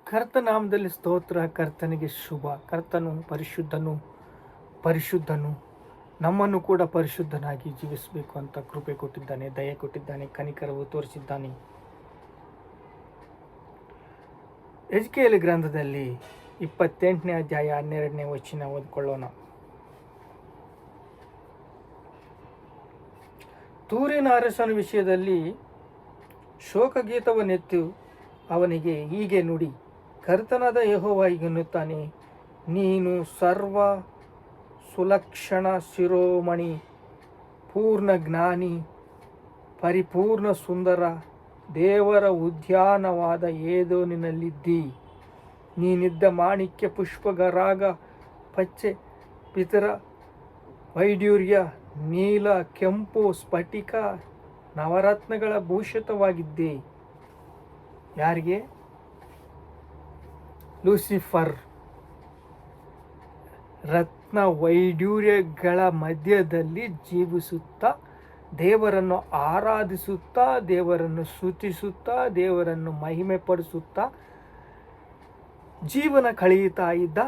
ಕರ್ತನಾಮದಲ್ಲಿ ಸ್ತೋತ್ರ. ಕರ್ತನಿಗೆ ಶುಭ. ಕರ್ತನು ಪರಿಶುದ್ಧನು. ನಮ್ಮನ್ನು ಕೂಡ ಪರಿಶುದ್ಧನಾಗಿ ಜೀವಿಸಬೇಕು ಅಂತ ಕೃಪೆ ಕೊಟ್ಟಿದ್ದಾನೆ, ದಯೆ ಕೊಟ್ಟಿದ್ದಾನೆ, ಕನಿಕರವು ತೋರಿಸಿದ್ದಾನೆ. ಎಜ್ಕೇಲ್ ಗ್ರಂಥದಲ್ಲಿ 28ನೇ ಅಧ್ಯಾಯ 12ನೇ ವಚನ ಓದಿಕೊಳ್ಳೋಣ. ತೂರಿನ ಅರಸನ ವಿಷಯದಲ್ಲಿ ಶೋಕಗೀತವನ್ನೆತ್ತು ಅವನಿಗೆ ಹೀಗೆ ನುಡಿ, ಕರ್ತನಾದ ಯೆಹೋವ ಹೀಗೆನ್ನುತ್ತಾನೆ, ನೀನು ಸರ್ವ ಸುಲಕ್ಷಣ ಶಿರೋಮಣಿ, ಪೂರ್ಣ ಜ್ಞಾನಿ, ಪರಿಪೂರ್ಣ ಸುಂದರ, ದೇವರ ಉದ್ಯಾನವಾದ ಏದೋನಿನಲ್ಲಿದ್ದಿ. ನೀನಿದ್ದ ಮಾಣಿಕ್ಯ, ಪುಷ್ಪಗರಾಗ, ಪಚ್ಚೆ, ಪಿತರ, ವೈಡ್ಯೂರ್ಯ, ನೀಲ, ಕೆಂಪು, ಸ್ಫಟಿಕ, ನವರತ್ನಗಳ ಭೂಷಿತವಾಗಿದ್ದೆ. ಯಾರಿಗೆ? ಲೂಸಿಫರ್. ರತ್ನ ವೈಡ್ಯೂರ್ಯಗಳ ಮಧ್ಯದಲ್ಲಿ ಜೀವಿಸುತ್ತಾ, ದೇವರನ್ನು ಆರಾಧಿಸುತ್ತಾ, ದೇವರನ್ನು ಸ್ತುತಿಸುತ್ತಾ, ದೇವರನ್ನು ಮಹಿಮೆ ಪಡಿಸುತ್ತಾ ಜೀವನ ಕಳೆಯುತ್ತಾ ಇದ್ದ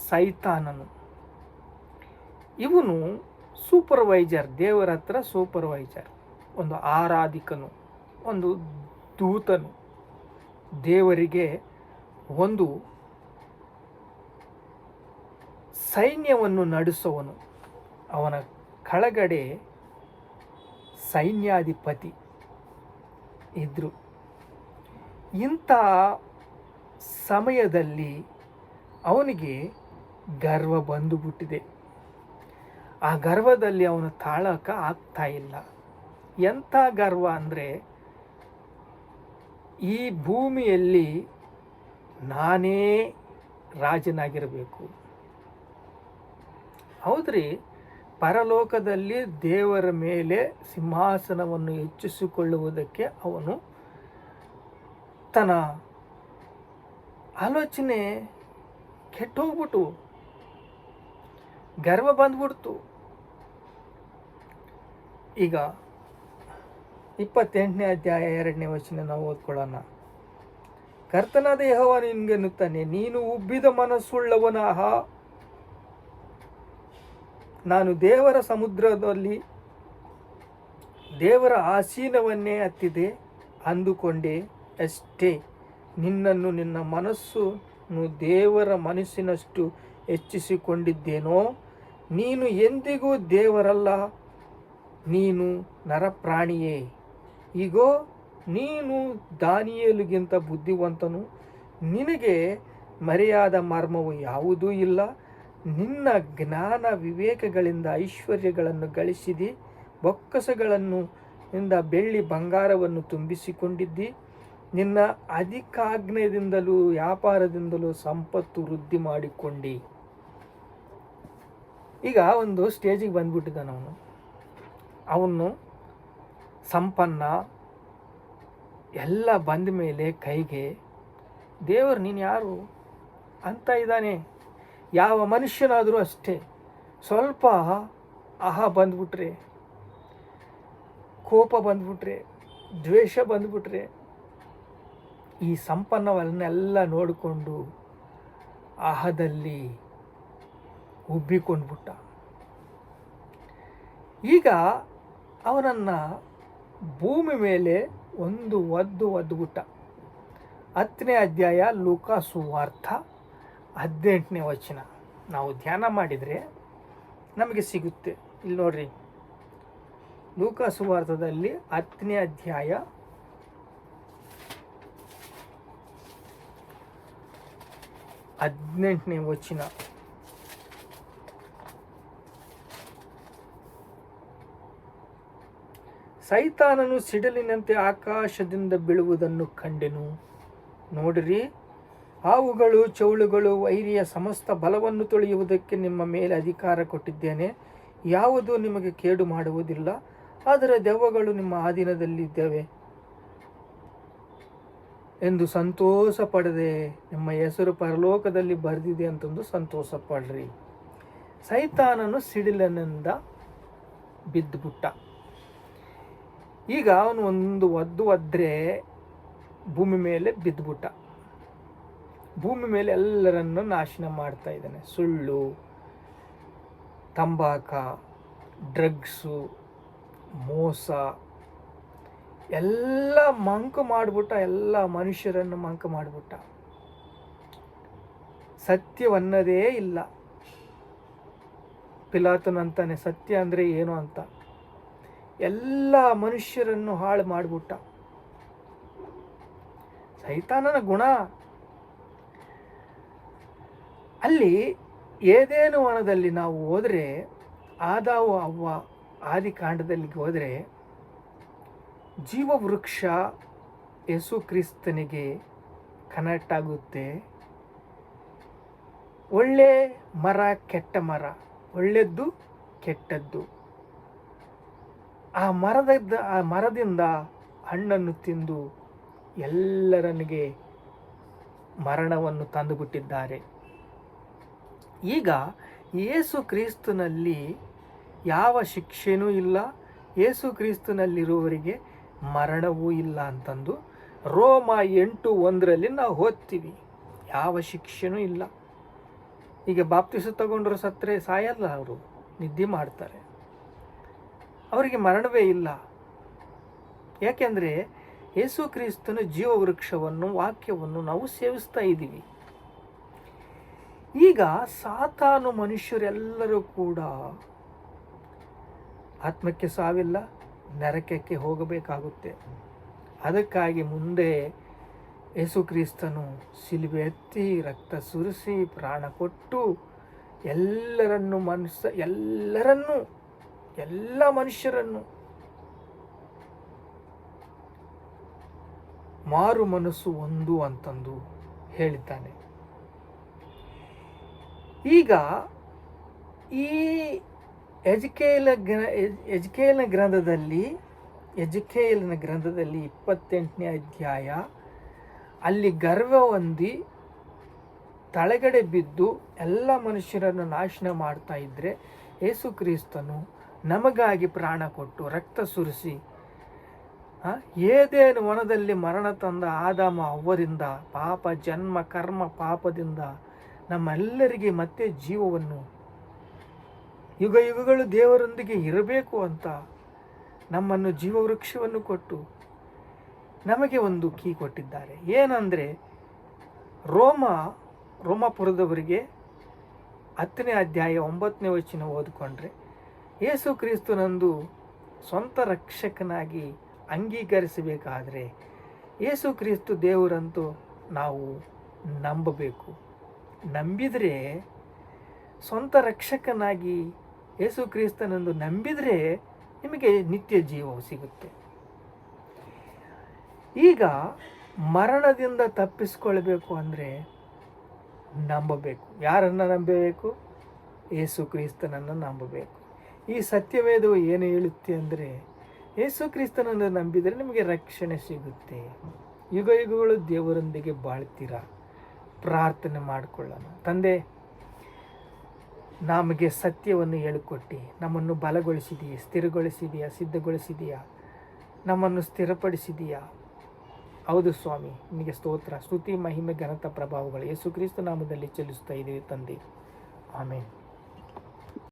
ಸೈತಾನನು. ಇವನು ಸೂಪರ್ವೈಸರ್, ದೇವರ ಹತ್ರ ಸೂಪರ್ವೈಸರ್, ಒಂದು ಆರಾಧಿಕನು, ಒಂದು ದೂತನು, ದೇವರಿಗೆ ಒಂದು ಸೈನ್ಯವನ್ನು ನಡೆಸುವನು. ಅವನ ಕೆಳಗಡೆ ಸೈನ್ಯಾಧಿಪತಿ ಇದ್ರು. ಇಂಥ ಸಮಯದಲ್ಲಿ ಅವನಿಗೆ ಗರ್ವ ಬಂದುಬಿಟ್ಟಿದೆ. ಆ ಗರ್ವದಲ್ಲಿ ಅವನು ತಾಳಕ್ಕೆ ಆಗ್ತಾ ಇಲ್ಲ. ಎಂಥ ಗರ್ವ ಅಂದರೆ, ಈ ಭೂಮಿಯಲ್ಲಿ ನಾನೇ ರಾಜನಾಗಿರಬೇಕು. ಹೌದ್ರಿ, ಪರಲೋಕದಲ್ಲಿ ದೇವರ ಮೇಲೆ ಸಿಂಹಾಸನವನ್ನು ಹೆಚ್ಚಿಸಿಕೊಳ್ಳುವುದಕ್ಕೆ ಅವನು ತನ್ನ ಆಲೋಚನೆ ಕೆಟ್ಟೋಗ್ಬಿಟ್ಟು ಗರ್ವ ಬಂದ್ಬಿಡ್ತು. ಈಗ 28ನೇ ಅಧ್ಯಾಯ 2ನೇ ವಚನ ನಾವು ಓದ್ಕೊಳ್ಳೋಣ. ಕರ್ತನಾದ ಯೆಹೋವ ನಿನಗೆನ್ನುತ್ತಾನೆ, ನೀನು ಉಬ್ಬಿದ ಮನಸ್ಸುಳ್ಳವನಾಹ, ನಾನು ದೇವರ ಸಮುದ್ರದಲ್ಲಿ ದೇವರ ಆಸೀನವನ್ನೇ ಹತ್ತಿದೆ ಅಂದುಕೊಂಡೆ ಅಷ್ಟೇ. ನಿನ್ನನ್ನು ನಿನ್ನ ಮನಸ್ಸನ್ನು ದೇವರ ಮನಸ್ಸಿನಷ್ಟು ಹೆಚ್ಚಿಸಿಕೊಂಡಿದ್ದೇನೋ? ನೀನು ಎಂದಿಗೂ ದೇವರಲ್ಲ, ನೀನು ನರಪ್ರಾಣಿಯೇ. ಈಗೋ ನೀನು ದಾನಿಯೇಲನಿಗಿಂತ ಬುದ್ಧಿವಂತನು, ನಿನಗೆ ಮರೆಯಾದ ಮರ್ಮವು ಯಾವುದೂ ಇಲ್ಲ. ನಿನ್ನ ಜ್ಞಾನ ವಿವೇಕಗಳಿಂದ ಐಶ್ವರ್ಯಗಳನ್ನು ಗಳಿಸಿದಿ, ಬೊಕ್ಕಸಗಳನ್ನು ಇಂದ ಬೆಳ್ಳಿ ಬಂಗಾರವನ್ನು ತುಂಬಿಸಿಕೊಂಡಿದ್ದಿ. ನಿನ್ನ ಅಧಿಕಾಜ್ಞೆಯಿಂದಲೂ ವ್ಯಾಪಾರದಿಂದಲೂ ಸಂಪತ್ತು ವೃದ್ಧಿ ಮಾಡಿಕೊಂಡಿ. ಈಗ ಒಂದು ಸ್ಟೇಜಿಗೆ ಬಂದ್ಬಿಟ್ಟಿದ್ದಾನೆ ಅವನು ಸಂಪನ್ನ ಎಲ್ಲ ಬಂದ ಮೇಲೆ ಕೈಗೆ ದೇವರು ನೀನು ಯಾರು ಅಂತ ಇದ್ದಾನೆ. ಯಾವ ಮನುಷ್ಯನಾದರೂ ಅಷ್ಟೇ, ಸ್ವಲ್ಪ ಬಂದ್ಬಿಟ್ರೆ, ಕೋಪ ಬಂದ್ಬಿಟ್ರೆ, ದ್ವೇಷ ಬಂದ್ಬಿಟ್ರೆ, ಈ ಸಂಪನ್ನವನ್ನೆಲ್ಲ ನೋಡಿಕೊಂಡು ಆಹದಲ್ಲಿ ಉಬ್ಬಿಕೊಂಡ್ಬಿಟ್ಟ. ಈಗ ಅವನನ್ನು ಭೂಮಿ ಮೇಲೆ ಒಂದು ಒದ್ದುಬಿಟ್ಟ. 10ನೇ ಅಧ್ಯಾಯ ಲೂಕಾ ಸುವಾರ್ಥ 18ನೇ ವಚನ ನಾವು ಧ್ಯಾನ ಮಾಡಿದರೆ ನಮಗೆ ಸಿಗುತ್ತೆ. ಇಲ್ಲಿ ನೋಡ್ರಿ, ಲೂಕಾ ಸುವಾರ್ಥದಲ್ಲಿ 10ನೇ ಅಧ್ಯಾಯ 18ನೇ ವಚನ. ಸೈತಾನನು ಸಿಡಿಲಿನಂತೆ ಆಕಾಶದಿಂದ ಬೀಳುವುದನ್ನು ಕಂಡೆನು. ನೋಡಿರಿ, ಹಾವುಗಳು, ಚೌಳುಗಳು, ವೈರಿಯ ಸಮಸ್ತ ಬಲವನ್ನು ತೊಳೆಯುವುದಕ್ಕೆ ನಿಮ್ಮ ಮೇಲೆ ಅಧಿಕಾರ ಕೊಟ್ಟಿದ್ದೇನೆ. ಯಾವುದೂ ನಿಮಗೆ ಕೇಡು ಮಾಡುವುದಿಲ್ಲ. ಆದರೆ ದೆವ್ವಗಳು ನಿಮ್ಮ ಅಧೀನದಲ್ಲಿದ್ದೇವೆ ಎಂದು ಸಂತೋಷ ಪಡದೆ ನಿಮ್ಮ ಹೆಸರು ಪರಲೋಕದಲ್ಲಿ ಬರೆದಿದೆ ಅಂತಂದು ಸಂತೋಷ ಪಡ್ರಿ. ಸೈತಾನನು ಸಿಡಿಲಿನಿಂದ ಬಿದ್ದುಬಿಟ್ಟ. ಈಗ ಅವನು ಒಂದು ಒದ್ರೆ ಭೂಮಿ ಮೇಲೆ ಬಿದ್ದುಬಿಟ್ಟ. ಭೂಮಿ ಮೇಲೆ ಎಲ್ಲರನ್ನು ನಾಶನ ಮಾಡ್ತಾ ಇದ್ದಾನೆ. ಸುಳ್ಳು, ತಂಬಾಕ, ಡ್ರಗ್ಸು, ಮೋಸ ಎಲ್ಲ ಮಂಕು ಮಾಡಿಬಿಟ್ಟ. ಎಲ್ಲ ಮನುಷ್ಯರನ್ನು ಮಂಕು ಮಾಡಿಬಿಟ್ಟ. ಸತ್ಯವನ್ನದೇ ಇಲ್ಲ. ಪಿಲಾತನಂತಾನೆ ಸತ್ಯ ಅಂದರೆ ಏನು ಅಂತ. ಎಲ್ಲ ಮನುಷ್ಯರನ್ನು ಹಾಳು ಮಾಡಿಬಿಟ್ಟ. ಸೈತಾನನ ಗುಣ. ಅಲ್ಲಿ ಏದೇನು ವನದಲ್ಲಿ ನಾವು ಹೋದರೆ, ಆದಾವು ಅವ್ವ ಆದಿಕಾಂಡದಲ್ಲಿ ಹೋದರೆ, ಜೀವವೃಕ್ಷ ಯೇಸು ಕ್ರಿಸ್ತನಿಗೆ ಕನೆಕ್ಟ್ ಆಗುತ್ತೆ. ಒಳ್ಳೆ ಮರ, ಕೆಟ್ಟ ಮರ, ಒಳ್ಳೆದ್ದು ಕೆಟ್ಟದ್ದು. ಆ ಮರದಿಂದ ಹಣ್ಣನ್ನು ತಿಂದು ಎಲ್ಲರನಿಗೆ ಮರಣವನ್ನು ತಂದುಬಿಟ್ಟಿದ್ದಾರೆ. ಈಗ ಯೇಸು ಕ್ರಿಸ್ತನಲ್ಲಿ ಯಾವ ಶಿಕ್ಷೆನೂ ಇಲ್ಲ, ಯೇಸು ಕ್ರಿಸ್ತನಲ್ಲಿರುವವರಿಗೆ ಮರಣವೂ ಇಲ್ಲ ಅಂತಂದು ರೋಮ 8:1 ನಾವು ಓದ್ತೀವಿ. ಯಾವ ಶಿಕ್ಷೆನೂ ಇಲ್ಲ. ಈಗ ಬಾಪ್ತಿಸ ತಗೊಂಡ್ರು ಸತ್ತರೆ ಸಾಯಲ್ಲ, ಅವರು ನಿದ್ದೆ ಮಾಡ್ತಾರೆ, ಅವರಿಗೆ ಮರಣವೇ ಇಲ್ಲ. ಯಾಕೆಂದರೆ ಯೇಸು ಕ್ರಿಸ್ತನ ಜೀವವೃಕ್ಷವನ್ನು, ವಾಕ್ಯವನ್ನು ನಾವು ಸೇವಿಸ್ತಾ ಇದ್ದೀವಿ. ಈಗ ಸಾತಾನು ಮನುಷ್ಯರೆಲ್ಲರೂ ಕೂಡ ಆತ್ಮಕ್ಕೆ ಸಾವಿಲ್ಲ, ನರಕಕ್ಕೆ ಹೋಗಬೇಕಾಗುತ್ತೆ. ಅದಕ್ಕಾಗಿ ಮುಂದೆ ಯೇಸು ಕ್ರಿಸ್ತನು ಶಿಲುಬೆ ಎತ್ತಿ, ರಕ್ತ ಸುರಿಸಿ, ಪ್ರಾಣ ಕೊಟ್ಟು ಎಲ್ಲ ಮನುಷ್ಯರನ್ನು ಮಾರು ಮನಸ್ಸು ಒಂದು ಅಂತಂದು ಹೇಳಿದ್ದಾನೆ. ಈಗ ಈ ಎಜ್ಕೇಲನ ಗ್ರಂಥದಲ್ಲಿ 28ನೇ ಅಧ್ಯಾಯ, ಅಲ್ಲಿ ಗರ್ವ ಹೊಂದಿ ತಳಗಡೆ ಬಿದ್ದು ಎಲ್ಲ ಮನುಷ್ಯರನ್ನು ನಾಶನ ಮಾಡ್ತಾ ಇದ್ದರೆ, ಯೇಸು ಕ್ರಿಸ್ತನು ನಮಗಾಗಿ ಪ್ರಾಣ ಕೊಟ್ಟು ರಕ್ತ ಸುರಿಸಿ, ಏದೇನು ವನದಲ್ಲಿ ಮರಣ ತಂದ ಆದಾಮ ಅವ್ವರಿಂದ, ಪಾಪ ಜನ್ಮ ಕರ್ಮ ಪಾಪದಿಂದ ನಮ್ಮೆಲ್ಲರಿಗೆ ಮತ್ತೆ ಜೀವವನ್ನು, ಯುಗ ಯುಗಗಳು ದೇವರೊಂದಿಗೆ ಇರಬೇಕು ಅಂತ ನಮ್ಮನ್ನು ಜೀವವೃಕ್ಷವನ್ನು ಕೊಟ್ಟು ನಮಗೆ ಒಂದು ಕೀ ಕೊಟ್ಟಿದ್ದಾರೆ. ಏನಂದರೆ, ರೋಮಾಪುರದವರಿಗೆ 10ನೇ ಅಧ್ಯಾಯ 9ನೇ ವಚನ ಓದಿಕೊಂಡ್ರೆ, ಯೇಸು ಕ್ರಿಸ್ತನಂದು ಸ್ವಂತ ರಕ್ಷಕನಾಗಿ ಅಂಗೀಕರಿಸಬೇಕಾದರೆ ಯೇಸು ಕ್ರಿಸ್ತು ದೇವರಂತೂ ನಾವು ನಂಬಬೇಕು. ನಂಬಿದರೆ, ಸ್ವಂತ ರಕ್ಷಕನಾಗಿ ಯೇಸು ಕ್ರಿಸ್ತನಂದು ನಂಬಿದರೆ ನಿಮಗೆ ನಿತ್ಯ ಜೀವವು ಸಿಗುತ್ತೆ. ಈಗ ಮರಣದಿಂದ ತಪ್ಪಿಸ್ಕೊಳ್ಬೇಕು ಅಂದರೆ ನಂಬಬೇಕು. ಯಾರನ್ನು ನಂಬಬೇಕು? ಯೇಸು ಕ್ರಿಸ್ತನನ್ನು ನಂಬಬೇಕು. ಈ ಸತ್ಯವೇದವು ಏನು ಹೇಳುತ್ತೆ ಅಂದರೆ, ಯೇಸು ಕ್ರಿಸ್ತನನ್ನು ನಂಬಿದರೆ ನಿಮಗೆ ರಕ್ಷಣೆ ಸಿಗುತ್ತೆ, ಯುಗ ಯುಗಗಳು ದೇವರೊಂದಿಗೆ ಬಾಳ್ತೀರಾ. ಪ್ರಾರ್ಥನೆ ಮಾಡಿಕೊಳ್ಳೋಣ. ತಂದೆ, ನಮಗೆ ಸತ್ಯವನ್ನು ಹೇಳಿಕೊಟ್ಟು ನಮ್ಮನ್ನು ಬಲಗೊಳಿಸಿದೀಯ, ಸ್ಥಿರಗೊಳಿಸಿದೀಯಾ, ಸಿದ್ಧಗೊಳಿಸಿದೀಯಾ, ನಮ್ಮನ್ನು ಸ್ಥಿರಪಡಿಸಿದೀಯಾ. ಹೌದು ಸ್ವಾಮಿ, ನಿಮಗೆ ಸ್ತೋತ್ರ, ಸ್ತುತಿ, ಮಹಿಮೆ, ಘನತ, ಪ್ರಭಾವಗಳು ಯೇಸು ಕ್ರಿಸ್ತ ನಾಮದಲ್ಲಿ ಚೆಲ್ಲಿಸ್ತಾ ಇದ್ದೀವಿ ತಂದೆ. ಆಮೇನ್.